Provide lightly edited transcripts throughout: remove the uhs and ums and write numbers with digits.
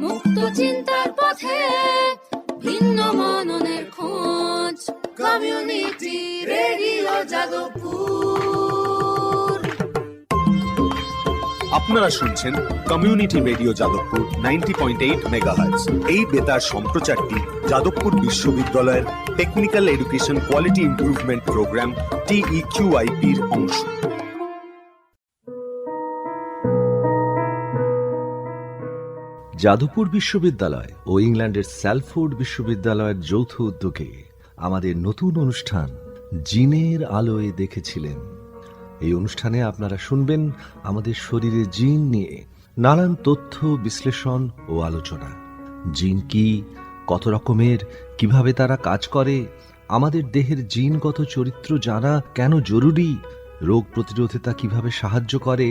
মুক্ত চিন্তার পথে ভিন্ন মননের খোঁজ, কমিউনিটি রেডিও যাদবপুর। আপনারা শুনছেন কমিউনিটি রেডিও যাদবপুর 90.8 মেগাহার্টজ। এই বেতার সম্প্রচারটি যাদবপুর বিশ্ববিদ্যালয়ের technical education quality improvement program TEQIP-র অংশ। যাদবপুর বিশ্ববিদ্যালয় ও ইংল্যান্ডের স্যালফোর্ড বিশ্ববিদ্যালয়ের যৌথ উদ্যোগে আমাদের নতুন অনুষ্ঠান জিনের আলোয় দেখেছিলেন। এই অনুষ্ঠানে আপনারা শুনবেন আমাদের শরীরে জিন নিয়ে নানান তথ্য বিশ্লেষণ ও আলোচনা। জিন কি, কত রকমের, কিভাবে তারা কাজ করে, আমাদের দেহের জিনগত চরিত্র জানা কেন জরুরি, রোগ প্রতিরোধে তা কিভাবে সাহায্য করে,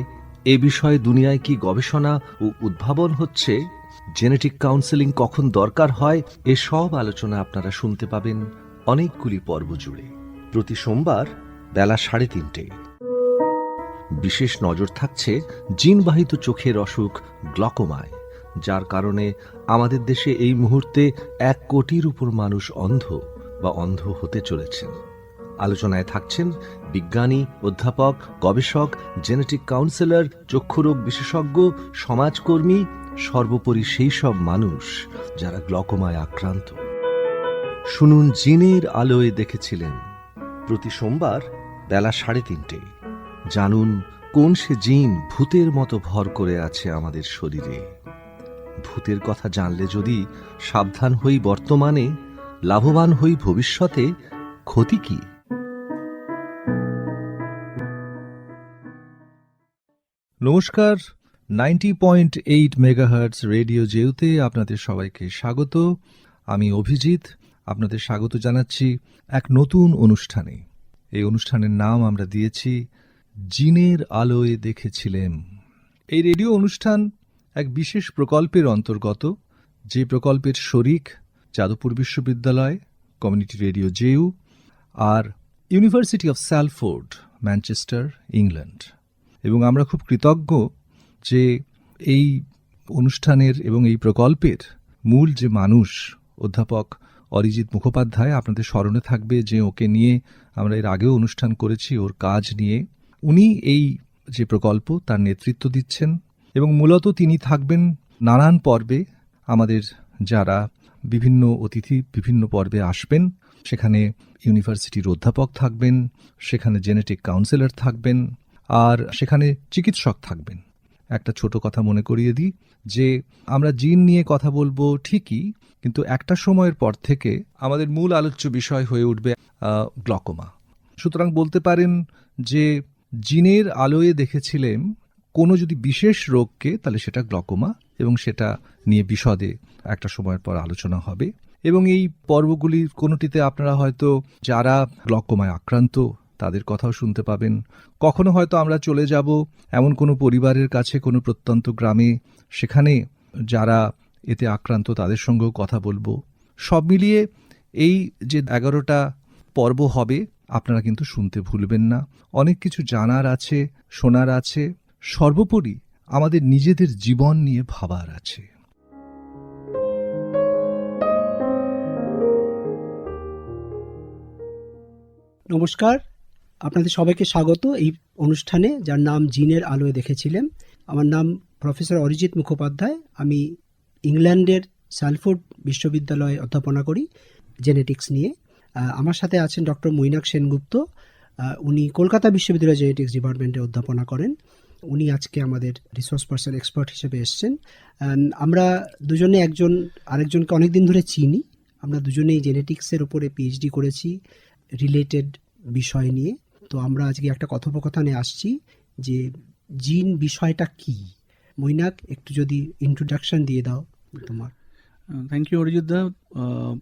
এ বিষয়ে দুনিয়ায় কি গবেষণা ও উদ্ভাবন হচ্ছে, জেনেটিক কাউন্সেলিং কখন দরকার হয়, এসব আলোচনা আপনারা শুনতে পাবেন অনেকগুলি পর্ব জুড়ে প্রতি সোমবার বেলা 3:30। বিশেষ নজর থাকছে জিনবাহিত চোখের অসুখ গ্লকোমায়, যার কারণে আমাদের দেশে এই মুহূর্তে 1 কোটির উপর মানুষ অন্ধ বা অন্ধ হতে চলেছেন। আলোচনায় থাকছেন বিজ্ঞানী, অধ্যাপক, গবেষক, জেনেটিক কাউন্সেলর, চক্ষুরোগ বিশেষজ্ঞ, সমাজকর্মী, সর্বোপরি সেই সব মানুষ যারা গ্লকোমায় আক্রান্ত। শুনুন জিনের আলোয় দেখেছিলেন প্রতি সোমবার বেলা 3:30। জানুন কোন সে জিন ভূতের মতো ভর করে আছে আমাদের শরীরে। ভূতের কথা জানলে যদি সাবধান হই বর্তমানে, লাভবান হই ভবিষ্যতে, ক্ষতি কি? নমস্কার, 90.8 মেগাহার্টজ রেডিও জেউতে আপনাদের সবাইকে স্বাগত। আমি অভিজিৎ আপনাদের স্বাগত জানাচ্ছি এক নতুন অনুষ্ঠানে। এই অনুষ্ঠানের নাম আমরা দিয়েছি জিনের আলোয় দেখেছিলেন। এই রেডিও অনুষ্ঠান এক বিশেষ প্রকল্পের অন্তর্গত, যে প্রকল্পের শরিক যাদবপুর বিশ্ববিদ্যালয়, কমিউনিটি রেডিও জেউ আর university of Salford, Manchester, England. এবং আমরা খুব কৃতজ্ঞ যে এই অনুষ্ঠানের এবং এই প্রকল্পের মূল যে মানুষ, অধ্যাপক অরিজিৎ মুখোপাধ্যায়, আপনাদের স্মরণে থাকবে যে ওকে নিয়ে আমরা এর আগেও অনুষ্ঠান করেছি, ওর কাজ নিয়ে। উনি এই যে প্রকল্প তার নেতৃত্ব দিচ্ছেন এবং মূলত তিনি থাকবেন নানান পর্বে। আমাদের যারা বিভিন্ন অতিথি বিভিন্ন পর্বে আসবেন, সেখানে ইউনিভার্সিটির অধ্যাপক থাকবেন, সেখানে জেনেটিক কাউন্সেলর থাকবেন, আর সেখানে চিকিৎসক থাকবেন। একটা ছোট কথা মনে করিয়ে দিই যে আমরা জিন নিয়ে কথা বলবো ঠিকই, কিন্তু একটা সময়ের পর থেকে আমাদের মূল আলোচ্য বিষয় হয়ে উঠবে গ্লকোমা। সুতরাং বলতে পারেন যে জিনের আলোয় দেখেছিলেন কোনো যদি বিশেষ রোগকে, তাহলে সেটা গ্লকোমা, এবং সেটা নিয়ে বিশদে একটা সময়ের পর আলোচনা হবে। এবং এই পর্বগুলির কোনোটিতে আপনারা হয়তো যারা গ্লকোমায় আক্রান্ত তাদের কথাও শুনতে পাবেন। কখনো হয়তো আমরা চলে যাব এমন কোনো পরিবারের কাছে, কোনো প্রত্যন্ত গ্রামে, সেখানে যারা এতে আক্রান্ত তাদের সঙ্গেও কথা বলবো। সব মিলিয়ে এই যে 11টা পর্ব হবে, আপনারা কিন্তু শুনতে ভুলবেন না। অনেক কিছু জানার আছে, শোনার আছে, সর্বোপরি আমাদের নিজেদের জীবন নিয়ে ভাবার আছে। নমস্কার, আপনাদের সবাইকে স্বাগত এই অনুষ্ঠানে, যার নাম জিনের আলোয় দেখেছিলেন। আমার নাম প্রফেসর অরিজিৎ মুখোপাধ্যায়। আমি ইংল্যান্ডের স্যালফোর্ড বিশ্ববিদ্যালয়ে অধ্যাপনা করি জেনেটিক্স নিয়ে। আমার সাথে আছেন ডক্টর মৈনাক সেনগুপ্ত। উনি কলকাতা বিশ্ববিদ্যালয়ের জেনেটিক্স ডিপার্টমেন্টে অধ্যাপনা করেন। উনি আজকে আমাদের রিসোর্স পার্সন এক্সপার্ট হিসেবে এসছেন। আমরা দুজনে একজন আরেকজনকে অনেকদিন ধরে চিনি। আমরা দুজনেই জেনেটিক্সের উপরে পিএইচডি করেছি রিলেটেড বিষয় নিয়ে। তো আমরা আজকে একটা কথোপকথনে আসছি যে জিন বিষয়টা কি। মৈনাক, একটু যদি ইন্ট্রোডাকশন দিয়ে দাও তোমার। থ্যাংক ইউ অরিজিৎ দা।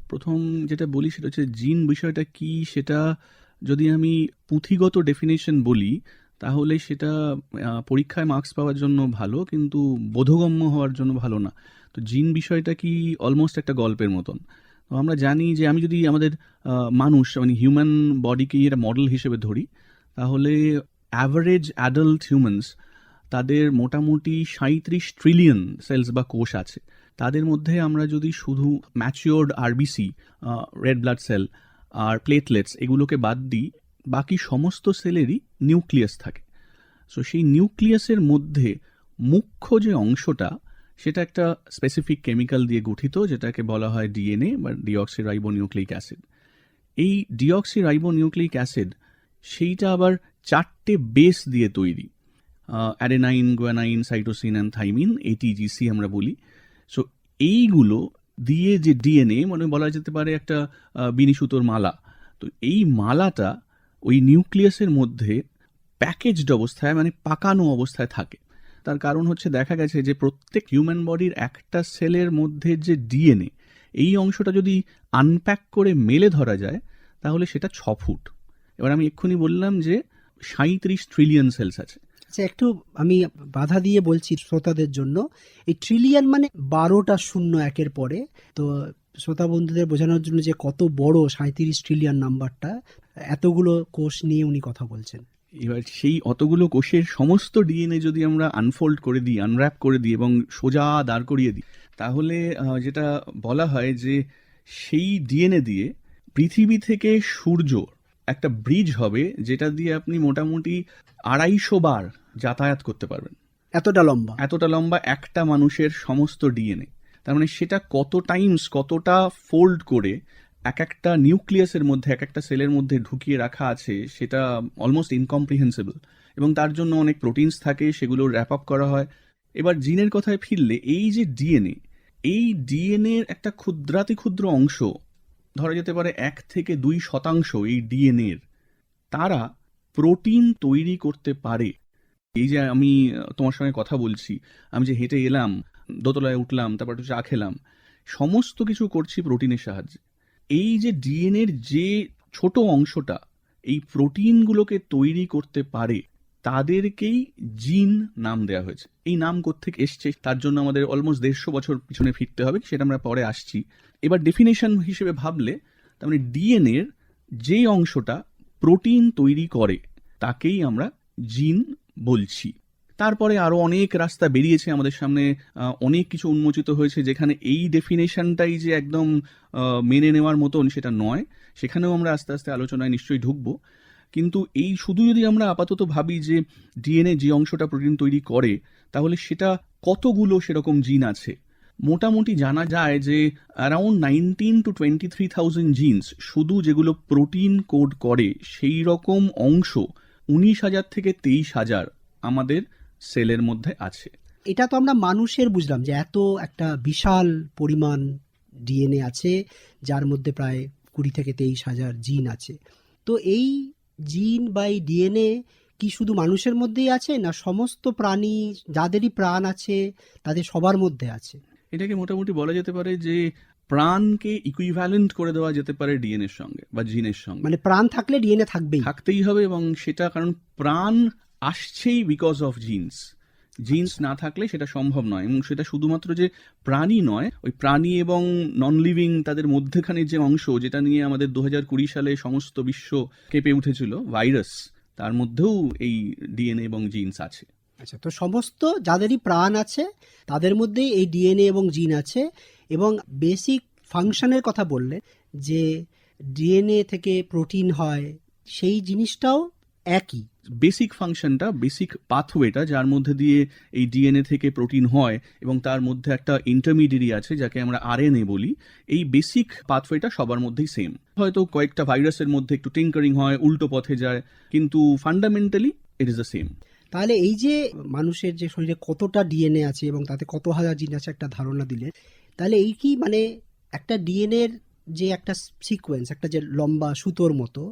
প্রথম যেটা বলি সেটা হচ্ছে জিন বিষয়টা কি। সেটা যদি আমি পুঁথিগত ডেফিনেশন বলি তাহলে সেটা পরীক্ষায় মার্কস পাওয়ার জন্য ভালো, কিন্তু বোধগম্য হওয়ার জন্য ভালো না। তো জিন বিষয়টা কি অলমোস্ট একটা গল্পের মতন। তো আমরা জানি যে আমি যদি আমাদের মানুষ মানে হিউম্যান বডিকে একটা মডেল হিসেবে ধরি, তাহলে অ্যাভারেজ অ্যাডাল্ট হিউম্যানস তাদের মোটামুটি 37 ট্রিলিয়ন সেলস বা কোষ আছে। তাদের মধ্যে আমরা যদি শুধু matured RBC, red blood cell আর প্লেটলেটস এগুলোকে বাদ দিই, বাকি সমস্ত সেলেরই নিউক্লিয়াস থাকে। সো সেই নিউক্লিয়াসের মধ্যে মুখ্য যে অংশটা, সেটা একটা স্পেসিফিক কেমিক্যাল দিয়ে গঠিত, যেটাকে বলা হয় ডিএনএ বা ডিঅক্সিরাইবোনিউক্লিক অ্যাসিড। এই ডিঅক্সিরাইবোনিউক্লিক অ্যাসিড সেইটা আবার 4টে বেস দিয়ে তৈরি, অ্যাডেনাইন, গুয়ানাইন, সাইটোসিন অ্যান্ড থাইমিন, এটিজিসি আমরা বলি। সো এইগুলো দিয়ে যে ডিএনএ, মানে বলা যেতে পারে একটা বিনি সুতোর মালা, তো এই মালাটা ওই নিউক্লিয়াসের মধ্যে প্যাকেজড অবস্থায়, মানে পাকানো অবস্থায় থাকে। তার কারণ হচ্ছে দেখা গেছে যে প্রত্যেক হিউম্যান বডির একটা সেলের মধ্যে যে ডিএনএ, এই অংশটা যদি আনপ্যাক করে মেলে ধরা যায় তাহলে সেটা 6 ফুট। এবার আমি এক্ষুনি বললাম যে 37 ট্রিলিয়ন সেলস আছে। আচ্ছা, একটু আমি বাধা দিয়ে বলছি শ্রোতাদের জন্য, এই ট্রিলিয়ন মানে 12টা শূন্য একের পরে, তো শ্রোতা বন্ধুদের বোঝানোর জন্য যে কত বড় 37 ট্রিলিয়ন নাম্বারটা, এতগুলো কোষ নিয়ে উনি কথা বলছেন। এবার সেই অতগুলো কোষের সমস্ত ডিএনএ যদি আমরা আনফোল্ড করে দিই, আনর্যাপ করে দিই এবং সোজা দাঁড় করিয়ে দিই, তাহলে যেটা বলা হয় যে সেই ডিএনএ দিয়ে পৃথিবী থেকে সূর্য একটা ব্রিজ হবে, যেটা দিয়ে আপনি মোটামুটি 250 বার যাতায়াত করতে পারবেন। এতটা লম্বা একটা মানুষের সমস্ত ডিএনএ। তার মানে সেটা কত টাইমস, কতটা ফোল্ড করে এক একটা নিউক্লিয়াসের মধ্যে, এক একটা সেলের মধ্যে ঢুকিয়ে রাখা আছে, সেটা অলমোস্ট ইনকম্প্রিহেন্সিবল। এবং তার জন্য অনেক প্রোটিনস থাকে, সেগুলো র্যাপ আপ করা হয়। এবার জিনের কথায় ফিরলে, এই যে ডিএনএ, এই ডিএনএর একটা ক্ষুদ্রাতি ক্ষুদ্র অংশ, ধরা যেতে পারে 1 থেকে 2% এই ডিএনএর, তারা প্রোটিন তৈরি করতে পারে। এই যে আমি তোমার সঙ্গে কথা বলছি, আমি যে হেঁটে এলাম, দোতলায় উঠলাম, তারপর একটু চা খেলাম, সমস্ত কিছু করছি প্রোটিনের সাহায্যে। এই যে ডিএনএর যে ছোট অংশটা এই প্রোটিনগুলোকে তৈরি করতে পারে, তাদেরকেই জিন নাম দেওয়া হয়েছে। এই নাম কোত্থেকে এসছে তার জন্য আমাদের অলমোস্ট 150 বছর পিছনে ফিরতে হবে, সেটা আমরা পরে আসছি। এবার ডেফিনেশন হিসেবে ভাবলে, তার মানে ডিএনএর যে অংশটা প্রোটিন তৈরি করে তাকেই আমরা জিন বলছি। তারপরে আরো অনেক রাস্তা বেরিয়েছে আমাদের সামনে, অনেক কিছু উন্মোচিত হয়েছে, যেখানে এই ডেফিনেশনটাই যে একদম মেনে নেওয়ার মতন সেটা নয়। সেখানেও আমরা আস্তে আস্তে আলোচনায় নিশ্চয়ই ঢুকবো। কিন্তু এই শুধু যদি আমরা আপাতত ভাবি যে ডিএনএ যে অংশটা প্রোটিন তৈরি করে, তাহলে সেটা কতগুলো সেরকম জিন আছে, মোটামুটি জানা যায় যে অ্যারাউন্ড 19 to 23,000 জিনস, শুধু যেগুলো প্রোটিন কোড করে সেই রকম অংশ 19,000 থেকে 23,000 আমাদের সেলের মধ্যে আছে। এটা তো আমরা মানুষের বুঝলাম যে এত একটা বিশাল পরিমাণ ডিএনএ আছে, যার মধ্যে প্রায় 20 থেকে 23,000 জিন আছে। তো এই জিন বা এই ডিএনএ কি শুধু মানুষের মধ্যেই আছে, না সমস্ত প্রাণী যাদেরই প্রাণ আছে তাদের সবার মধ্যে আছে? এটাকে মোটামুটি বলা যেতে পারে যে প্রাণকে ইকুইভ্যালেন্ট করে দেওয়া যেতে পারে ডিএনএর সঙ্গে বা জিনের সঙ্গে। মানে প্রাণ থাকলে ডিএনএ থাকতেই হবে, এবং সেটা কারণ প্রাণ আসছেই বিকজ অফ জিনস। জিনস না থাকলে সেটা সম্ভব নয়। এবং সেটা শুধুমাত্র যে প্রাণী নয়, ওই প্রাণী এবং নন লিভিং তাদের মধ্যেখানে যে অংশ, যেটা নিয়ে আমাদের 2020 সালে সমস্ত বিশ্ব কেঁপে উঠেছিল, ভাইরাস, তার মধ্যেও এই ডিএনএ এবং জিনস আছে। আচ্ছা, তো সমস্ত যাদেরই প্রাণ আছে তাদের মধ্যেই এই ডিএনএ এবং জিন আছে। এবং বেসিক ফাংশনের কথা বললে যে ডিএনএ থেকে প্রোটিন হয়, সেই জিনিসটাও একই। বেসিক ফাংশনটা, বেসিক পাথওয়েটা, যার মধ্যে দিয়ে এই ডিএনএ থেকে প্রোটিন হয় এবং তার মধ্যে একটা ইন্টারমিডিয়েরি আছে যাকে আমরা আরএনএ বলি, এই বেসিক পাথওয়েটা সবার মধ্যেই সেম। হয়তো কয়েকটা ভাইরাসের মধ্যে একটু টিঙ্কারিং হয়, উল্টো পথে যায়, কিন্তু fundamentally it is the same. তাহলে এই যে মানুষের যে শরীরে কতটা ডিএনএ আছে এবং তাতে কত হাজার জিন আছে একটা ধারণা দিলে, তাহলে এই কি মানে একটা ডিএনএর যে একটা সিকোয়েন্স, একটা যে লম্বা সুতোর মতো,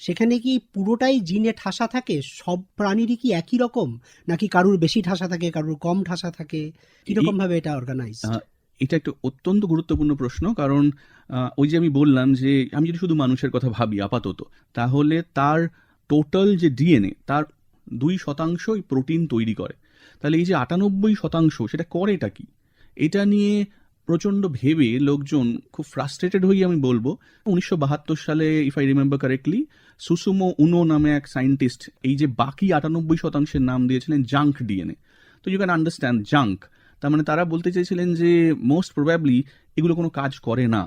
সেখানে কি পুরোটাই জিনে ঠাসা থাকে? সব প্রাণীরই কি একই রকম, নাকি কারুর বেশি ঠাসা থাকে, কারুর কম ঠাসা থাকে? কিরকম ভাবে এটা অর্গানাইজ? এটা একটা অত্যন্ত গুরুত্বপূর্ণ প্রশ্ন। কারণ ওই যে আমি বললাম যে আমি যদি শুধু মানুষের কথা ভাবি আপাতত, তাহলে তার টোটাল যে ডিএনএ, তার 2% প্রোটিন তৈরি করে। তাহলে এই যে 98% সেটা করেটা কি? এটা নিয়ে প্রচণ্ড ভেবে লোকজন খুব ফ্রাস্ট্রেটেড হয়ে, আমি বলবো 1972 সালে, ইফ আই রিমেম্বার কারেক্টলি, সুসুমো উনো নামে এক সায়েন্টিস্ট এই যে বাকি 98% নাম দিয়েছিলেন জাঙ্ক ডিএনএ। তো ইউ ক্যান আন্ডারস্ট্যান্ড জাঙ্ক, তার মানে তারা বলতে চেয়েছিলেন যে মোস্ট প্রবাবলি এগুলো কোনো কাজ করে না।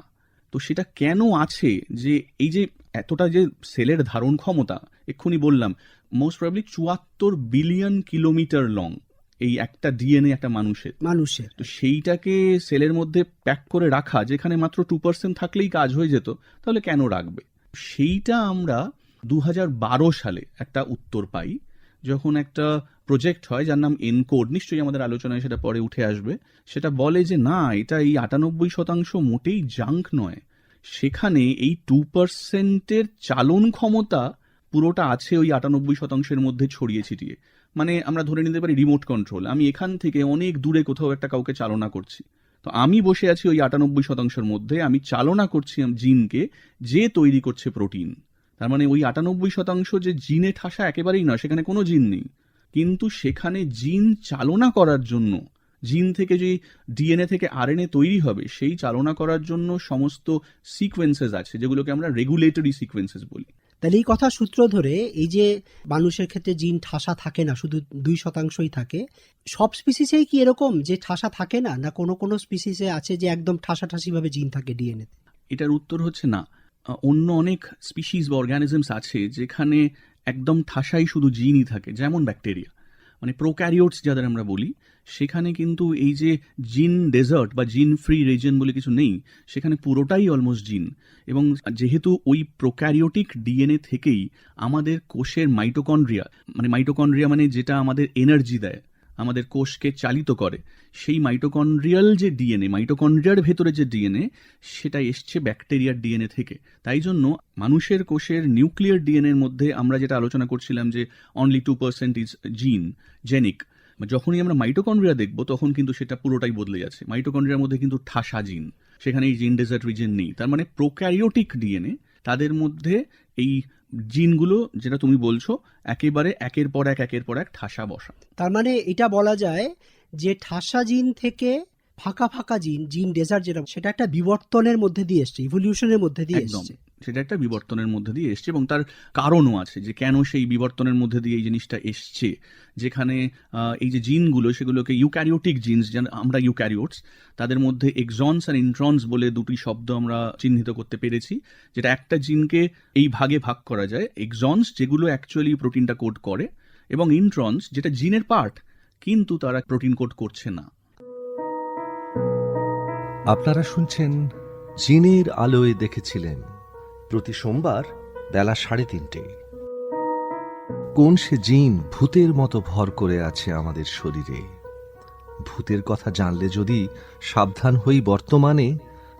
তো সেটা কেন আছে যে এই যে এতটা যে সেলের ধারণ ক্ষমতা, এক্ষুনি বললাম most probably 74 billion kilometre long এই একটা ডিএনএ একটা মানুষের। তো সেইটাকে সেলের মধ্যে প্যাক করে রাখা, যেখানে মাত্র 2% থাকলেই কাজ হয়ে যেত, তাহলে কেন রাখবে? সেইটা আমরা 2012 সালে একটা উত্তর পাই, যখন একটা প্রজেক্ট হয় যার নাম এনকোড, নিশ্চয়ই আমাদের আলোচনায় সেটা পরে উঠে আসবে। সেটা বলে যে না, এটা এই 98% মোটেই জাঙ্ক নয়, সেখানে এই 2%-এর চালন ক্ষমতা পুরোটা আছে ওই 98%-এর মধ্যে ছড়িয়ে ছিটিয়ে। মানে আমরা ধরে নিতে পারি রিমোট কন্ট্রোল, আমি এখান থেকে অনেক দূরে কোথাও একটা কাউকে চালনা করছি, তো আমি বসে আছি ওই 98%-এর মধ্যে, আমি চালনা করছি জিনকে, যে তৈরি করছে প্রোটিন। তার মানে ওই 98% যে জিনে ঠাসা একেবারেই নয়, সেখানে কোনো জিন নেই, কিন্তু সেখানে জিন চালনা করার জন্য, জিন থেকে যে ডিএনএ থেকে আরএনএ তৈরি হবে, সেই চালনা করার জন্য সমস্ত সিকোয়েন্সেস আছে, যেগুলোকে আমরা রেগুলেটরি সিকোয়েন্সেস বলি। তাহলে এই কথা সূত্র ধরে এই যে মানুষের ক্ষেত্রে জিন ঠাসা থাকে না, শুধু 2%ই থাকে, সব স্পিসিসেই কি এরকম যে ঠাসা থাকে না, না কোনো কোনো স্পিসিসে আছে যে একদম ঠাসাঠাসি ভাবে জিন থাকে ডিএনএ? এটার উত্তর হচ্ছে না। অন্য অনেক স্পিসিস বা অর্গানিজমস আছে যেখানে একদম ঠাসাই শুধু জিনই থাকে, যেমন ব্যাকটেরিয়া, মানে প্রোক্যারিওটস যাদের আমরা বলি, সেখানে কিন্তু এই যে জিন ডেজার্ট বা জিন ফ্রি রিজন বলে কিছু নেই, সেখানে পুরোটাই অলমোস্ট জিন। এবং যেহেতু ওই প্রোক্যারিওটিক ডিএনএ থেকেই আমাদের কোষের মাইটোকন্ড্রিয়া মানে যেটা আমাদের এনার্জি দেয়, আমাদের কোষকে চালিত করে, সেই মাইটোকন্ড্রিয়াল যে ডিএনএ, মাইটোকন্ড্রিয়ার ভেতরে যে ডিএনএ, সেটা এসছে ব্যাকটেরিয়ার ডিএনএ থেকে। তাই জন্য মানুষের কোষের নিউক্লিয়ার ডিএনএর মধ্যে আমরা যেটা আলোচনা করছিলাম যে অনলি 2% ইজ জেনিক, যখনই আমরা মাইটোকন্ড্রিয়া দেখব তখন কিন্তু সেটা পুরোটাই বদলে যাচ্ছে। মাইটোকন্ড্রিয়ার মধ্যে কিন্তু ঠাসা জিন, সেখানে এই জিন ডেজার্ট রিজন নেই। তার মানে প্রোক্যারিওটিক ডিএনএ, তাদের মধ্যে এই জিনগুলো যেটা তুমি বলছো একেবারে একের পর এক ঠাসা বসা। তার মানে এটা বলা যায় যে ঠাসা জিন থেকে ফাঁকা ফাঁকা জিন ডেজার্ট যেটা, সেটা একটা বিবর্তনের মধ্যে দিয়ে এসছে, ইভলিউশনের মধ্যে দিয়ে এসছে। সেটা একটা বিবর্তনের মধ্যে দিয়ে এসছে, এবং তার কারণও আছে যে কেন সেই বিবর্তনের মধ্যে দিয়ে এই জিনিসটা এসছে। যেখানে এই যে জিনগুলো, সেগুলোকে ইউক্যারিওটিক জিনস, আমরা ইউক্যারিওটস, তাদের মধ্যে এক্সনস আর ইন্ট্রনস বলে দুটি শব্দ আমরা চিহ্নিত করতে পেরেছি, যেটা একটা জিনকে এই ভাগে ভাগ করা যায়। এক্সনস যেগুলো অ্যাকচুয়ালি প্রোটিনটা কোড করে, এবং ইন্ট্রনস যেটা জিনের পার্ট কিন্তু তারা প্রোটিন কোড করছে না। আপনারা শুনছেন জিনের আলোয় দেখেছিলেন, প্রতি সোমবার বেলা 3:30। কোন সে জিন ভূতের মতো ভর করে আছে আমাদের শরীরে? ভূতের কথা জানলে যদি সাবধান হই বর্তমানে,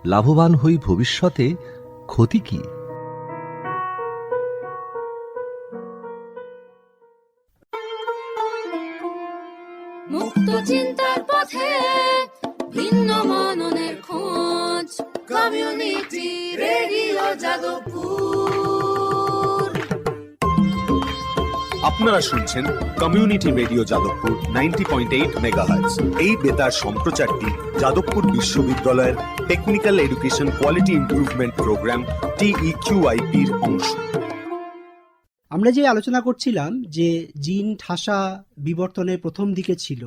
লাভবান হই ভবিষ্যতে, ক্ষতি কি? মুক্ত চিন্তার পথে ভিন্ন মননের খোঁজ, কমিউনিটি রেডিও যাদবপুর। আপনারা শুনছেন কমিউনিটি রেডিও যাদবপুর 90.8 মেগাহার্টজ। এই বেতার সম্প্রচারটি যাদবপুর বিশ্ববিদ্যালয়ের technical education quality improvement program TEQIP-র অংশ। আমরা যে আলোচনা করছিলাম যে জিন ঠাসা বিবর্তনের প্রথম দিকে ছিল,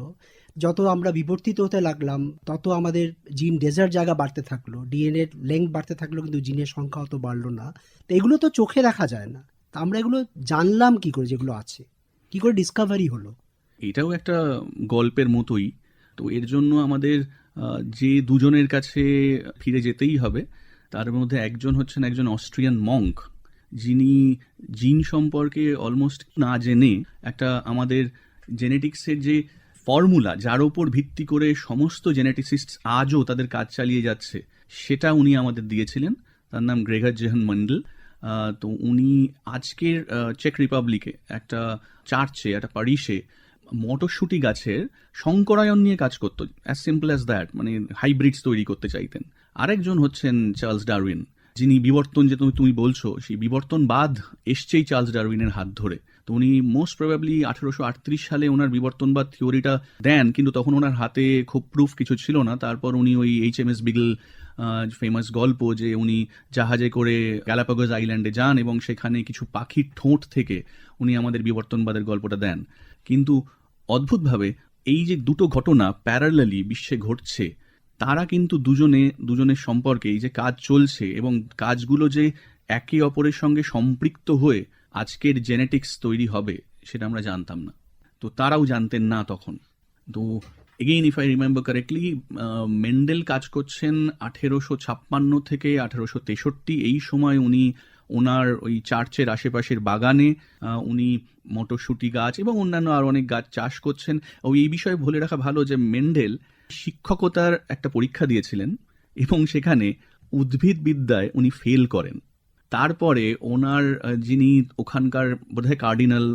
যত আমরা বিবর্তিত হতে লাগলাম তত আমাদের জিন ডেজার্ট জায়গা বাড়তে থাকলো, ডিএনএর লেংথ বাড়তে থাকলো, কিন্তু জিনের সংখ্যা অত বাড়লো না। তো এগুলো তো চোখে দেখা যায় না, তা আমরা এগুলো জানলাম কি করে, যেগুলো আছে কি করে ডিসকাভারি হলো? এটাও একটা গল্পের মতোই। তো এর জন্য আমাদের যে দুজনের কাছে ফিরে যেতেই হবে। তার মধ্যে একজন হচ্ছেন একজন অস্ট্রিয়ান মঙ্ক, যিনি জিন সম্পর্কে অলমোস্ট না জেনে একটা আমাদের জেনেটিক্সের যে ফর্মুলা, যার ওপর ভিত্তি করে সমস্ত জেনেটিসিস্ট আজও তাদের কাজ চালিয়ে যাচ্ছে, সেটা উনি আমাদের দিয়েছিলেন। তার নাম গ্রেগর জেহান মেন্ডেল। তো উনি আজকের চেক রিপাবলিকে একটা চার্চে, একটা প্যারিশে মটরশুঁটি গাছের সংকরায়ন নিয়ে কাজ করতো, অ্যাজ সিম্পল অ্যাজ দ্যাট, মানে হাইব্রিডস তৈরি করতে চাইতেন। আরেকজন হচ্ছেন চার্লস ডারউইন, যিনি বিবর্তন যে তুমি বলছো, সেই বিবর্তনবাদ এসছেই চার্লস ডারউইনের হাত ধরে। তো উনি মোস্ট প্রবাবলি 1838 সালে ওনার বিবর্তনবাদ থিওরিটা দেন, কিন্তু তখন ওনার হাতে খুব প্রুফ কিছু ছিল না। তারপর উনি ওই HMS বিগল, ফেমাস গল্প যে উনি জাহাজে করে গ্যালাপাগোস আইল্যান্ডে যান এবং সেখানে কিছু পাখির ঠোঁট থেকে উনি আমাদের বিবর্তনবাদের গল্পটা দেন। কিন্তু অদ্ভুতভাবে এই যে দুটো ঘটনা প্যারালালি বিশ্বে ঘটছে, তারা কিন্তু দুজনের সম্পর্কে এই যে কাজ চলছে এবং কাজগুলো যে একে অপরের সঙ্গে সম্পৃক্ত হয়ে আজকের জেনেটিক্স তৈরি হবে সেটা আমরা জানতাম না। তো তারাও জানতেন না তখন। তো again if I remember correctly, Mendel কাজ করছেন 1856 থেকে 1863। এই সময় উনি ওনার ওই চার্চের আশেপাশের বাগানে উনি মটরশুঁটি গাছ এবং অন্যান্য আরো অনেক গাছ চাষ করছেন। এই বিষয়ে বলে রাখা ভালো যে মেন্ডেল শিক্ষকতার একটা পরীক্ষা দিয়েছিলেন এবং সেখানে উদ্ভিদ বিদ্যায় উনি ফেল করেন। তারপরে ওনার যিনি ওখানকার বোধহয় কার্ডিনাল,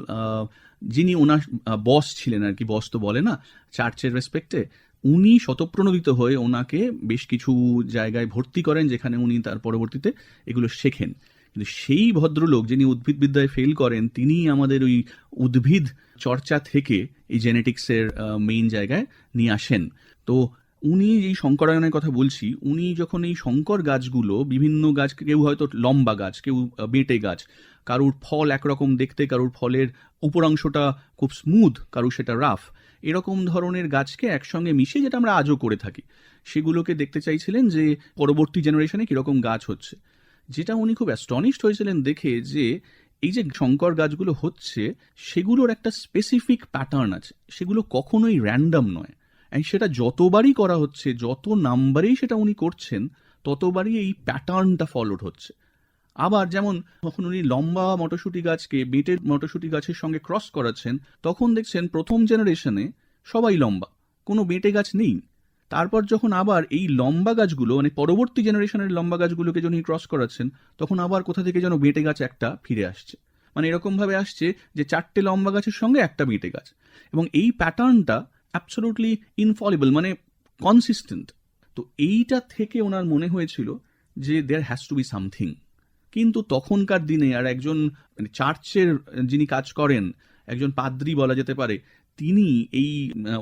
যিনি ওনার বস ছিলেন আর কি, বস তো বলে না চার্চের রেসপেক্টে, উনি স্বতঃপ্রণোদিত হয়ে ওনাকে বেশ কিছু জায়গায় ভর্তি করেন যেখানে উনি তার পরবর্তীতে এগুলো শেখেন। কিন্তু সেই ভদ্রলোক যিনি উদ্ভিদ বিদ্যায় ফেল করেন, তিনি আমাদের ওই উদ্ভিদ চর্চা থেকে এই জেনেটিক্সের মেইন জায়গায় নিয়ে আসেন। তো উনি এই শঙ্করায়নের কথা বলছি, উনি যখন এই শঙ্কর গাছগুলো, বিভিন্ন গাছ, কেউ হয়তো লম্বা গাছ, কেউ বেঁটে গাছ, কারুর ফল একরকম দেখতে, কারুর ফলের উপরাংশটা খুব স্মুথ, কারুর সেটা রাফ, এরকম ধরনের গাছকে একসঙ্গে মিশিয়ে, যেটা আমরা আজও করে থাকি, সেগুলোকে দেখতে চাইছিলেন যে পরবর্তী জেনারেশনে কীরকম গাছ হচ্ছে। যেটা উনি খুব অ্যাস্টনিশড হয়েছিলেন দেখে যে এই যে শঙ্কর গাছগুলো হচ্ছে সেগুলোর একটা স্পেসিফিক প্যাটার্ন আছে, সেগুলো কখনোই র্যান্ডম নয়। সেটা যতবারই করা হচ্ছে, যত নাম্বারেই সেটা উনি করছেন, ততবারই এই প্যাটার্নটা ফলোড হচ্ছে। আবার যেমন যখন উনি লম্বা মটরশুঁটি গাছকে বেঁটে মটরশুঁটি গাছের সঙ্গে ক্রস করাচ্ছেন, তখন দেখছেন প্রথম জেনারেশনে সবাই লম্বা, কোনো বেঁটে গাছ নেই। তারপর যখন আবার এই লম্বা গাছগুলো, মানে পরবর্তী জেনারেশনের লম্বা গাছগুলোকে যখন ক্রস করাচ্ছেন, তখন আবার কোথা থেকে যেন বেঁটে গাছ একটা ফিরে আসছে। মানে এরকমভাবে আসছে যে 4টে লম্বা গাছের সঙ্গে একটা বেঁটে গাছ, এবং এই প্যাটার্নটা অ্যাবসলিউটলি ইনফলিবল, মানে কনসিস্টেন্ট। তো এইটা থেকে ওনার মনে হয়েছিল যে there has to be something. কিন্তু তখনকার দিনে আর একজন মানে চার্চের যিনি কাজ করেন, একজন পাদ্রী বলা যেতে পারে, তিনি এই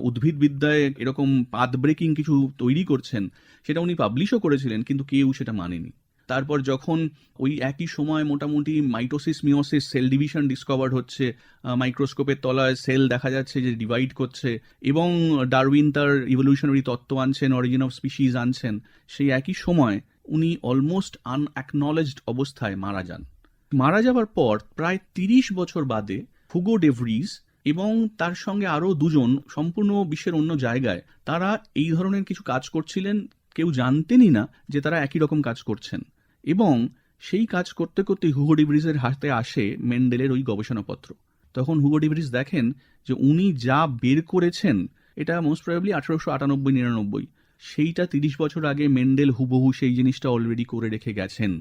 উদ্ভিদ বিদ্যায় এরকম পাথ ব্রেকিং কিছু তৈরি করছেন, সেটা উনি পাবলিশও করেছিলেন, কিন্তু কেউ সেটা মানেনি। তারপর যখন ওই একই সময় মোটামুটি mitosis meiosis cell division discovered হচ্ছে, মাইক্রোস্কোপের তলায় সেল দেখা যাচ্ছে যে ডিভাইড করছে, এবং ডারউইন তার ইভলিউশনারি তত্ত্ব আনছেন, অরিজিন অফ স্পিসিস আনছেন, সেই একই সময় উনি অলমোস্ট আনঅ্যাকনলেজড অবস্থায় মারা যান। মারা যাবার পর প্রায় 30 বছর বাদে হুগো ডে ভ্রিজ এবং তার সঙ্গে আরও দুজন সম্পূর্ণ বিশ্বের অন্য জায়গায় তারা এই ধরনের কিছু কাজ করছিলেন, কেউ জানতেনই না যে তারা একই রকম কাজ করছেন। এবং সেই কাজ করতে করতে হুগো ডে ভ্রিজের হাতে আসে মেন্ডেলের ওই গবেষণাপত্র। তখন হুগো ডে ভ্রিজ দেখেন যে উনি যা বের করেছেন, এটা মোস্ট প্রবাবলি 1898-99, সেইটা 30 বছর আগে মেন্ডেল হুবহু সেই জিনিসটা অলরেডি করে রেখে গেছেন।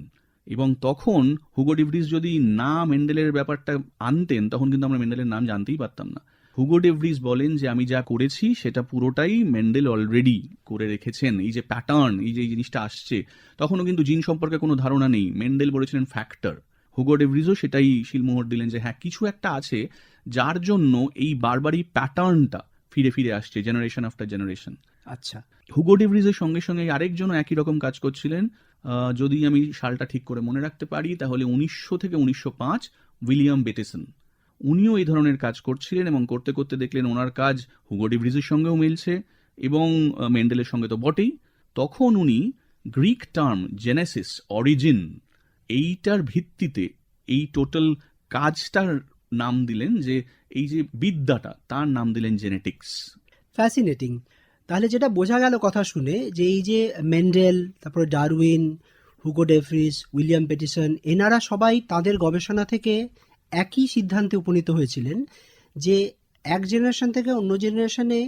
এবং তখন হুগো ডে ভ্রিজ যদি না মেন্ডেলের ব্যাপারটা আনতেন, তখন কিন্তু আমরা মেন্ডেলের নাম জানতেই পারতাম না। হুগো ডে ভ্রিজ বলেন যে আমি যা করেছি সেটা পুরোটাই মেন্ডেল অলরেডি করে রেখেছেন। এই যে প্যাটার্ন, এই যে জিনিসটা আসছে, তখনও কিন্তু জিন সম্পর্কে কোনো ধারণা নেই, মেন্ডেল বলেছিলেন ফ্যাক্টর। হুগো ডে ভ্রিজও সেটাই শিলমোহর দিলেন যে হ্যাঁ, কিছু একটা আছে যার জন্য এই বারবারই প্যাটার্নটা ফিরে ফিরে আসছে জেনারেশন আফটার জেনারেশন। আচ্ছা, হুগো ডে ভ্রিজের সঙ্গে সঙ্গে আরেকজনও একই রকম কাজ করছিলেন। যদি আমি সালটা ঠিক করে মনে রাখতে পারি, তাহলে 1900 থেকে 1905 উইলিয়াম বেটেসন, উনিও এই ধরনের কাজ করছিলেন, এবং করতে করতে দেখলেন ওনার কাজ হুগো ডে ভ্রিজের সঙ্গেও মিলছে এবং মেন্ডেলের সঙ্গে তো বটেই। তখন উনি গ্রিক টার্ম জেনেসিস, অরিজিন, এইটার ভিত্তিতে এই টোটাল কাজটার নাম দিলেন, যে এই যে বিদ্যাটা, তার নাম দিলেন জেনেটিক্স। ফ্যাসিনেটিং। তাহলে যেটা বোঝা গেল কথা শুনে, যে এই যে মেন্ডেল, তারপরে Darwin, Hugo day Vries, William পেটিসন, এনারা সবাই তাদের গবেষণা থেকে একই সিদ্ধান্তে উপনীত হয়েছিলেন যে এক জেনারেশন থেকে অন্য জেনারেশনে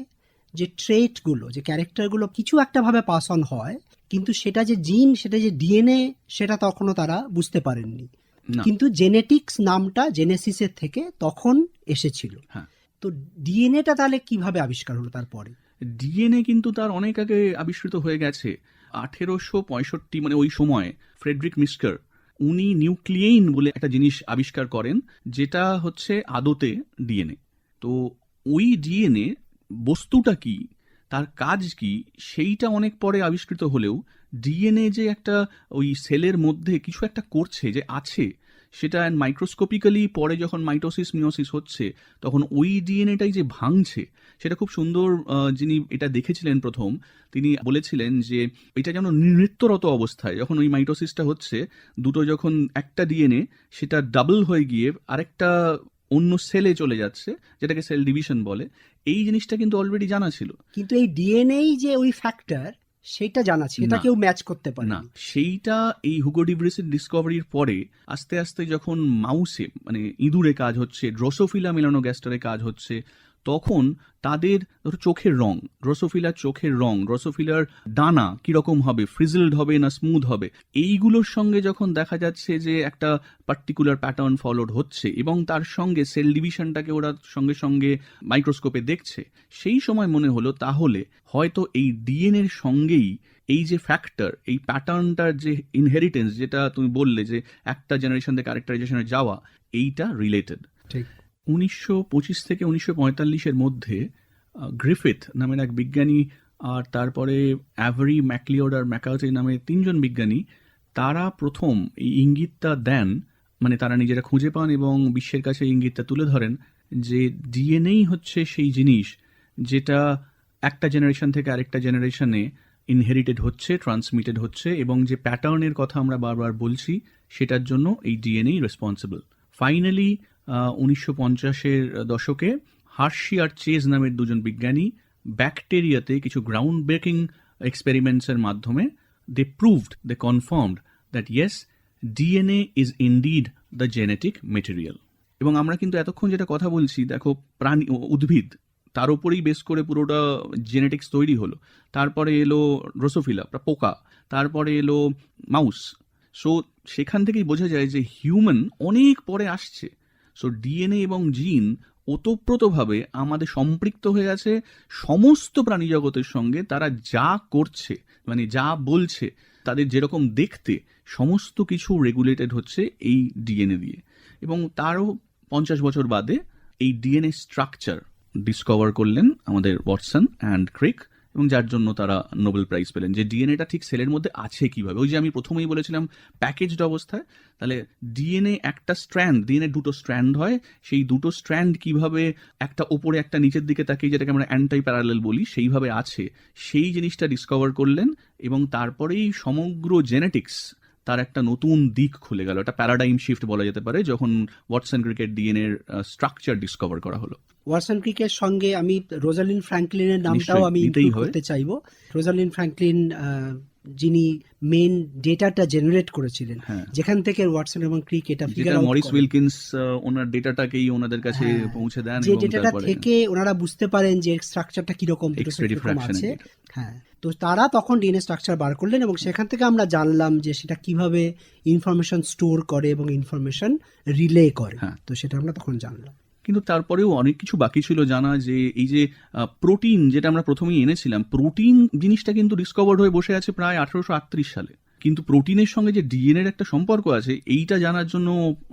যে ট্রেটগুলো, যে ক্যারেক্টারগুলো কিছু একটাভাবে পাস অন হয়, কিন্তু সেটা যে জিন, সেটা যে ডিএনএ, সেটা তখনও তারা বুঝতে পারেননি। কিন্তু জেনেটিক্স নামটা জেনেসিসের থেকে তখন এসেছিল। তো ডিএনএটা তাহলে কিভাবে আবিষ্কার হলো? তারপরে ডিএনএ কিন্তু তার অনেক আগে আবিষ্কৃত হয়ে গেছে। 1865, মানে ওই সময় ফ্রেডরিক মিস্কার, উনি নিউক্লিয়েইন বলে একটা জিনিস আবিষ্কার করেন, যেটা হচ্ছে আদতে ডিএনএ। তো ওই ডিএনএ বস্তুটা কি, তার কাজ কি, সেইটা অনেক পরে আবিষ্কৃত হলেও ডিএনএ যে একটা ওই সেলের মধ্যে কিছু একটা করছে, যে আছে, সেটা মাইক্রোস্কোপিক্যালি পরে যখন মাইটোসিস মিওসিস হচ্ছে তখন ওই ডিএনএটাই যে ভাঙছে, সেটা খুব সুন্দর। যিনি এটা দেখেছিলেন প্রথম, তিনি বলেছিলেন যে এটা যেন নৃত্যরত অবস্থায় যখন ওই মাইটোসিসটা হচ্ছে, দুটো যখন একটা ডিএনএ সেটা ডাবল হয়ে গিয়ে আরেকটা অন্য সেলে চলে যাচ্ছে, যেটাকে সেল ডিভিশন বলে। এই জিনিসটা কিন্তু অলরেডি জানা ছিল, কিন্তু এই ডিএনএ যে ওই ফ্যাক্টর সেটা জানা ছিল, এটা না। কেউ ম্যাচ করতে পারে না, সেইটা এই হুগো ডি ভ্রিসের ডিসকভারির পরে আস্তে আস্তে যখন মাউসে মানে ইঁদুরে কাজ হচ্ছে, ড্রোসোফিলা মেলানোগ্যাস্টারে কাজ হচ্ছে, তখন তাদের ধরো চোখের রং, ড্রোসোফিলার চোখের রং, ড্রোসোফিলার ডানা কিরকম হবে, ফ্রিজলড হবে না স্মুথ হবে, এইগুলোর সঙ্গে যখন দেখা যাচ্ছে যে একটা পার্টিকুলার প্যাটার্ন ফলোড হচ্ছে এবং তার সঙ্গে সেল ডিভিশনটাকে ওরা সঙ্গে সঙ্গে মাইক্রোস্কোপে দেখছে, সেই সময় মনে হলো তাহলে হয়তো এই ডিএনএর সঙ্গেই এই যে ফ্যাক্টর, এই প্যাটার্নটার যে ইনহেরিটেন্স, যেটা তুমি বললে যে একটা জেনারেশন থেকে আরেকটা জেনারেশনে যাওয়া, এইটা রিলেটেড। ঠিক 1925 থেকে 1945-এর মধ্যে গ্রিফিথ নামের এক বিজ্ঞানী আর তারপরে অ্যাভারি, ম্যাকলিওড আর ম্যাকার্থি নামে তিনজন বিজ্ঞানী, তারা প্রথম এই ইঙ্গিতটা দেন, মানে তারা নিজেরা খুঁজে পান এবং বিশ্বের কাছে ইঙ্গিতটা তুলে ধরেন যে ডিএনএই হচ্ছে সেই জিনিস যেটা একটা জেনারেশন থেকে আরেকটা জেনারেশনে ইনহেরিটেড হচ্ছে, ট্রান্সমিটেড হচ্ছে, এবং যে প্যাটার্নের কথা আমরা বারবার বলছি সেটার জন্য এই ডিএনএই রেসপন্সিবল। ফাইনালি 1950-এর দশকে হার্শি আর চেজ নামের দুজন বিজ্ঞানী ব্যাকটেরিয়াতে কিছু গ্রাউন্ড ব্রেকিং এক্সপেরিমেন্টসের মাধ্যমে they proved, they confirmed that yes, DNA is indeed the genetic material. এবং আমরা কিন্তু এতক্ষণ যেটা কথা বলছি, দেখো প্রাণী, উদ্ভিদ, তার উপরেই বেস করে পুরোটা জেনেটিক্স তৈরি হলো। তারপরে এলো ড্রোসোফিলা, পোকা, তারপরে এলো মাউস। সো সেখান থেকেই বোঝা যায় যে হিউম্যান অনেক পরে আসছে। সো ডিএনএ এবং জিন ওতপ্রোতভাবে আমাদের সম্পৃক্ত হয়ে আছে সমস্ত প্রাণী জগতের সঙ্গে। তারা যা করছে, মানে যা বলছে, তাদের যেরকম দেখতে, সমস্ত কিছু রেগুলেটেড হচ্ছে এই ডিএনএ দিয়ে। এবং তারও 50 বছর বাদে এই ডিএনএ স্ট্রাকচার ডিসকভার করলেন আমাদের ওয়াটসন অ্যান্ড ক্রিক, এবং যার জন্য তারা নোবেল প্রাইজ পেলেন। যে ডিএনএটা ঠিক সেলের মধ্যে আছে কিভাবে, ওই যে আমি প্রথমেই বলেছিলাম প্যাকেজড অবস্থায়, তাহলে ডিএনএ একটা স্ট্র্যান্ড, ডিএনএ দুটো স্ট্র্যান্ড হয়, সেই দুটো স্ট্র্যান্ড কিভাবে একটা ওপরে একটা নিচের দিকে তাকিয়ে, যেটাকে আমরা অ্যান্টাই প্যারালেল বলি, সেইভাবে আছে, সেই জিনিসটা ডিসকভার করলেন। এবং তারপরেই সমগ্র জেনেটিক্স তার একটা নতুন দিক খুলে গেল, একটা প্যারাডাইম শিফট বলা যেতে পারে, যখন ওয়াটসন ক্রিকের ডিএনএর স্ট্রাকচার ডিসকভার করা হলো। ওয়াটসন ক্রিকের সঙ্গে আমি রোজালিন ফ্র্যাঙ্কলিনের নামটাও আমি নিতেই ইনক্লুড হবে। করতে চাইবো। রোজালিন ফ্র্যাঙ্কলিন যিনি মেন ডেটাটা জেনারেট করেছিলেন, হ্যাঁ। যেখান থেকে ওয়াটসন এবং ক্রিক এটা ফিগার যেটা আউট মরিস করেন, উইলকিন্স ওনার ডেটাটাকেই ওনাদের কাছে হ্যাঁ, পৌঁছে দেন, যে এবং ডেটাটা তারপরে থেকে ওনারা বুঝতে পারেন যে স্ট্রাকচারটা কিরকম, দুটো X-ray কিরকম diffraction আছে। এর data। হ্যাঁ, তো তারা তখন ডিএনএ স্ট্রাকচার বার করলেন এবং সেখান থেকে আমরা জানলাম যে সেটা কিভাবে ইনফরমেশন স্টোর করে এবং ইনফরমেশন রিলে করে। হ্যাঁ। তো সেটা আমরা তখন জানলাম। কিন্তু তারপরেও অনেক কিছু বাকি ছিল জানা, যে এই যে প্রোটিন, যেটা আমরা প্রথমেই এনেছিলাম, প্রোটিন জিনিসটা কিন্তু ডিসকভার্ড হয়ে বসে আছে প্রায় 1838 সালে। কিন্তু প্রোটিনের সঙ্গে যে ডিএনএর একটা সম্পর্ক আছে, এইটা জানার জন্য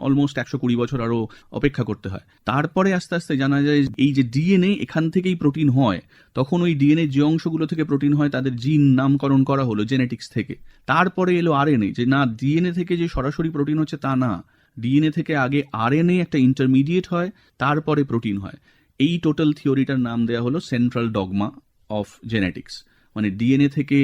অলমোস্ট 120 বছর আরো অপেক্ষা করতে হয়। তারপরে আস্তে আস্তে জানা যায় এই যে ডিএনএ, এখান থেকেই প্রোটিন হয়। তখন ওই ডিএনএ যে অংশগুলো থেকে প্রোটিন হয় তাদের জিন নামকরণ করা হলো জেনেটিক্স থেকে। তারপরে এলো আরএনএ, যে না, ডিএনএ থেকে যে সরাসরি প্রোটিন হচ্ছে তা না, ডিএনএ থেকে আগে আরএনএ একটা ইন্টারমিডিয়েট হয়, তারপরে প্রোটিন হয়। এই টোটাল থিওরিটার নাম দেওয়া হলো সেন্ট্রাল ডগমা অফ জেনেটিক্স। মানে ডিএনএ থেকে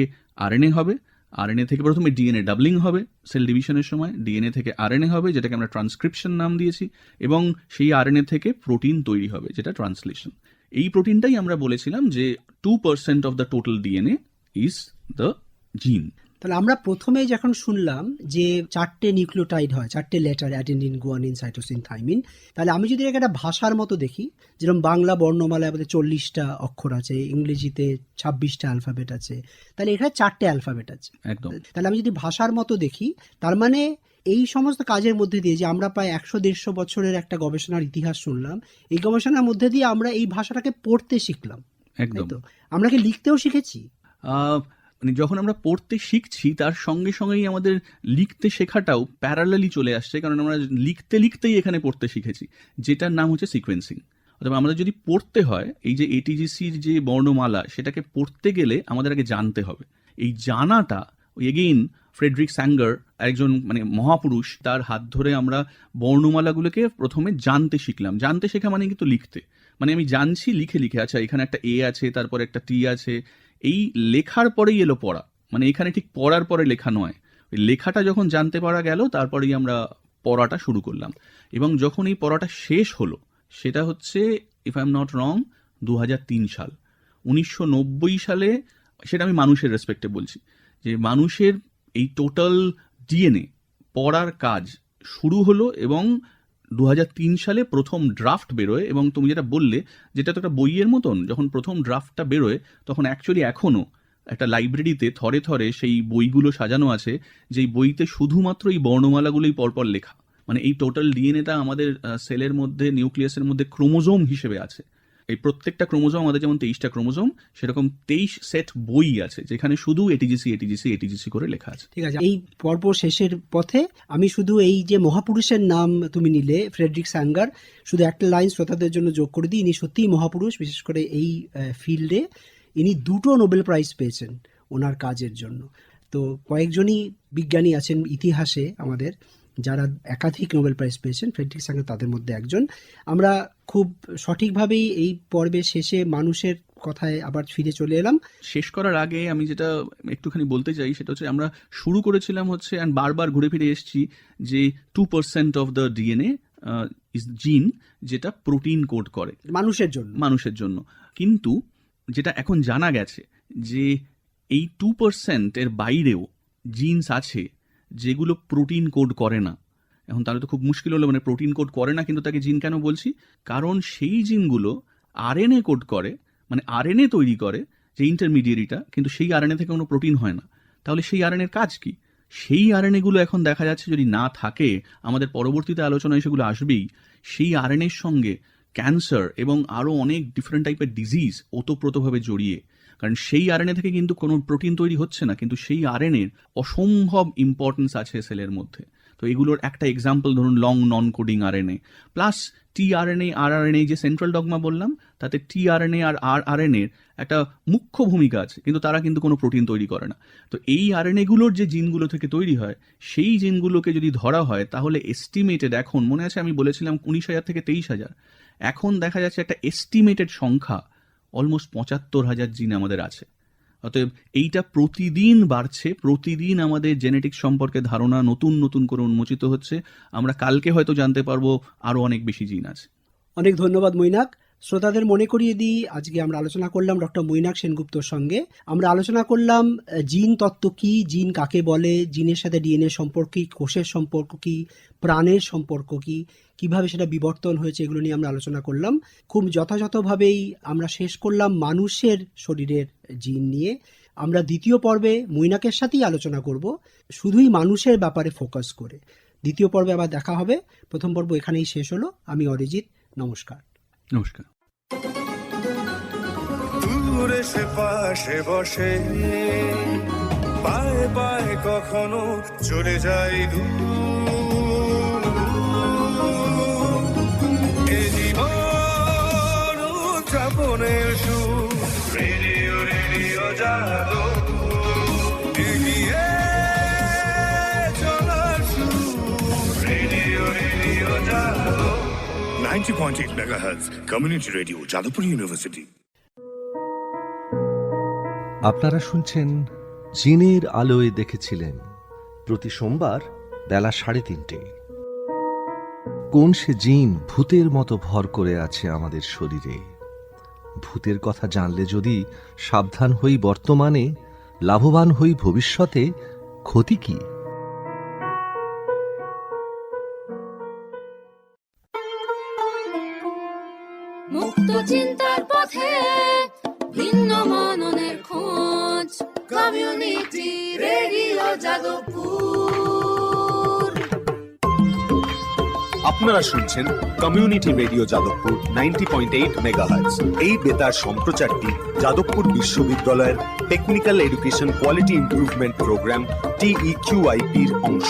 আরএনএ হবে, আরএনএ থেকে প্রথমে ডিএনএ ডাবলিং হবে সেল ডিভিশনের সময়, ডিএনএ থেকে আরএনএ হবে, যেটাকে আমরা ট্রান্সক্রিপশন নাম দিয়েছি, এবং সেই আরএনএ থেকে প্রোটিন তৈরি হবে, যেটা ট্রান্সলেশন। এই প্রোটিনটাই আমরা বলেছিলাম যে 2% of the total DNA is the জিন। তাহলে আমরা প্রথমে যখন শুনলাম যে 4টে নিউক্লিওটাইড হয়, 4টে letter, adenine, guanine, cytosine, thymine, তাহলে আমি যদি একটা ভাষার মতো দেখি, যেরকম বাংলা বর্ণমালায় আমাদের 40টা অক্ষর আছে, ইংরেজিতে 26টা অ্যালফাবেট আছে, তাহলে এখানে 4টে অ্যালফাবেট আছে। একদম। তাহলে আমি যদি ভাষার মতো দেখি, তার মানে এই সমস্ত কাজের মধ্যে দিয়ে যে আমরা প্রায় 100-150 বছরের একটা গবেষণার ইতিহাস শুনলাম, এই গবেষণার মধ্যে দিয়ে আমরা এই ভাষাটাকে পড়তে শিখলাম। একদম। তাই তো? আমরা কি লিখতেও শিখেছি? মানে যখন আমরা পড়তে শিখছি, তার সঙ্গে সঙ্গেই আমাদের লিখতে শেখাটাও প্যারালালি চলে আসছে, কারণ আমরা লিখতে লিখতেই এখানে পড়তে শিখেছি, যেটার নাম হচ্ছে সিকোয়েন্সিং। অথবা আমাদের যদি পড়তে হয়, এই যে এটিজিসির যে বর্ণমালা, সেটাকে পড়তে গেলে আমাদের আগে জানতে হবে। এই জানাটা ওই এগেইন ফ্রেডরিক স্যাঙ্গার, একজন মানে মহাপুরুষ, তার হাত ধরে আমরা বর্ণমালাগুলোকে প্রথমে জানতে শিখলাম। জানতে শেখা মানে কিন্তু লিখতে, মানে আমি জানছি লিখে লিখে, আচ্ছা এখানে একটা এ আছে, তারপর একটা টি আছে, এই লেখার পরেই এলো পড়া। মানে এখানে ঠিক পড়ার পরে লেখা নয়, ওই লেখাটা যখন জানতে পারা গেল তারপরেই আমরা পড়াটা শুরু করলাম। এবং যখন এই পড়াটা শেষ হলো সেটা হচ্ছে, if I am not wrong, 2003 সাল। 1990 সালে, সেটা আমি মানুষের রেসপেক্টে বলছি, যে মানুষের এই টোটাল ডিএনএ পড়ার কাজ শুরু হলো এবং 2003 সালে প্রথম ড্রাফট বেরোয়। এবং তুমি যেটা বললে, যেটা তো একটা বইয়ের মতন, যখন প্রথম ড্রাফটটা বেরোয় তখন অ্যাকচুয়ালি এখনও একটা লাইব্রেরিতে থরে থরে সেই বইগুলো সাজানো আছে, যেই বইতে শুধুমাত্র এই বর্ণমালাগুলোই পরপর লেখা। মানে এই টোটাল ডিএনএটা আমাদের সেলের মধ্যে, নিউক্লিয়াসের মধ্যে ক্রোমোজোম হিসেবে আছে। এই প্রত্যেকটা ক্রোমোজোম, আমাদের যেমন 23টা ক্রোমোজোম, সেরকম 23 সেট বই আছে যেখানে শুধু এটিজিসি করে লেখা আছে। ঠিক আছে, এই পর্ব শেষের পথে আমি শুধু এই যে মহাপুরুষের নাম তুমি নিলে, ফ্রেডরিক স্যাঙ্গার, শুধু একটা লাইন শ্রোতাদের জন্য যোগ করে দিই। ইনি সত্যিই মহাপুরুষ, বিশেষ করে এই ফিল্ডে। ইনি 2টো নোবেল প্রাইজ পেয়েছেন ওনার কাজের জন্য। তো কয়েকজনই বিজ্ঞানী আছেন ইতিহাসে আমাদের যারা একাধিক নোবেল প্রাইজ পেয়েছেন, ফ্রেডরিক স্যাঙ্গার তাদের মধ্যে একজন। আমরা খুব সঠিকভাবেই এই পর্বের শেষে মানুষের কথায় আবার ফিরে চলে এলাম। শেষ করার আগে আমি যেটা একটুখানি বলতে চাই সেটা হচ্ছে, আমরা শুরু করেছিলাম হচ্ছে, অ্যান্ড বারবার ঘুরে ফিরে এসেছি, যে 2% অফ দ্য ডিএনএ ইজ জিন, যেটা প্রোটিন কোড করে মানুষের জন্য। কিন্তু যেটা এখন জানা গেছে যে এই 2% এর বাইরেও জিনস আছে যেগুলো প্রোটিন কোড করে না। এখন তাহলে তো খুব মুশকিল হলো, মানে প্রোটিন কোড করে না কিন্তু তাকে জিন কেন বলছি? কারণ সেই জিনগুলো আরএনএ কোড করে, মানে আরএনএ তৈরি করে যে ইন্টারমিডিয়েরিটা, কিন্তু সেই আরএনএ থেকে কোনো প্রোটিন হয় না। তাহলে সেই আরএনএর কাজ কি? সেই আরএনএগুলো এখন দেখা যাচ্ছে যদি না থাকে, আমাদের পরবর্তীতে আলোচনায় সেগুলো আসবেই, সেই আরএনএর সঙ্গে ক্যান্সার এবং আরও অনেক ডিফারেন্ট টাইপের ডিজিজ ওতপ্রোতভাবে জড়িয়ে। কারণ সেই আরএনএ থেকে কিন্তু কোনো প্রোটিন তৈরি হচ্ছে না, কিন্তু সেই আরএনএর অসম্ভব ইম্পর্টেন্স আছে সেলের মধ্যে। তো এগুলোর একটা এক্সাম্পল ধরুন লং নন coding RNA plus tRNA, rRNA, যে সেন্ট্রাল ডগমা বললাম, তাতে টিআরএনএ আর আরআরএনএর একটা মুখ্য ভূমিকা আছে, কিন্তু তারা কিন্তু কোনো প্রোটিন তৈরি করে না। তো এই আরএনএগুলোর যে জিনগুলো থেকে তৈরি হয়, সেই জিনগুলোকে যদি ধরা হয় তাহলে এস্টিমেটেড, এখন মনে আছে আমি বলেছিলাম 19,000 থেকে 23,000, এখন দেখা যাচ্ছে একটা এস্টিমেটেড সংখ্যা অলমোস্ট 75,000 জিন আমাদের আছে। অতএব এইটা প্রতিদিন বাড়ছে, প্রতিদিন আমাদের জেনেটিক্স সম্পর্কে ধারণা নতুন নতুন করে উন্মোচিত হচ্ছে। আমরা কালকে হয়তো জানতে পারবো আরও অনেক বেশি জিন আছে। অনেক ধন্যবাদ মৈনাক। শ্রোতাদের মনে করিয়ে দিই, আজকে আমরা আলোচনা করলাম ডক্টর মৈনাক সেনগুপ্তর সঙ্গে। আমরা আলোচনা করলাম জিন তত্ত্ব কী, জিন কাকে বলে, জিনের সাথে ডিএনএ সম্পর্ক কী, কোষের সম্পর্ক কী, প্রাণের সম্পর্ক কী, কীভাবে সেটা বিবর্তন হয়েছে, এগুলো নিয়ে আমরা আলোচনা করলাম। খুব যথাযথভাবেই আমরা শেষ করলাম মানুষের শরীরের জিন নিয়ে। আমরা দ্বিতীয় পর্বে মৈনাকের সাথেই আলোচনা করব, শুধুই মানুষের ব্যাপারে ফোকাস করে। দ্বিতীয় পর্বে আবার দেখা হবে। প্রথম পর্ব এখানেই শেষ হলো। আমি অরিজিৎ, নমস্কার। নমস্কার। দূরে সে পাশে বসে, পায়ে পায়ে কখনো চলে যায় দূর। এ জীবন উদযাপনের সুর, রেডিও রেডিও জাদু, এগিয়ে চলার সুর, রেডিও রেডিও জাদু। 90.8 MHz community radio, Jadavpur university. আপনারা শুনছেন জিনের আলোয় দেখেছিলেন, প্রতি সোমবার বেলা 3:30। কোন সে জিন ভূতের মতো ভর করে আছে আমাদের শরীরে? ভূতের কথা জানলে যদি সাবধান হই বর্তমানে, লাভবান হই ভবিষ্যতে, ক্ষতি কি? মুক্ত চিন্তার পথে ভিন্ন মননের খোঁজ, কমিউনিটি রেডিও যাদবপুর। আপনারা শুনছেন কমিউনিটি রেডিও যাদবপুর 90.8 মেগাহার্টজ। এই বেতার সম্প্রচারটি যাদবপুর বিশ্ববিদ্যালয়ের technical education quality improvement program TEQIP-র অংশ।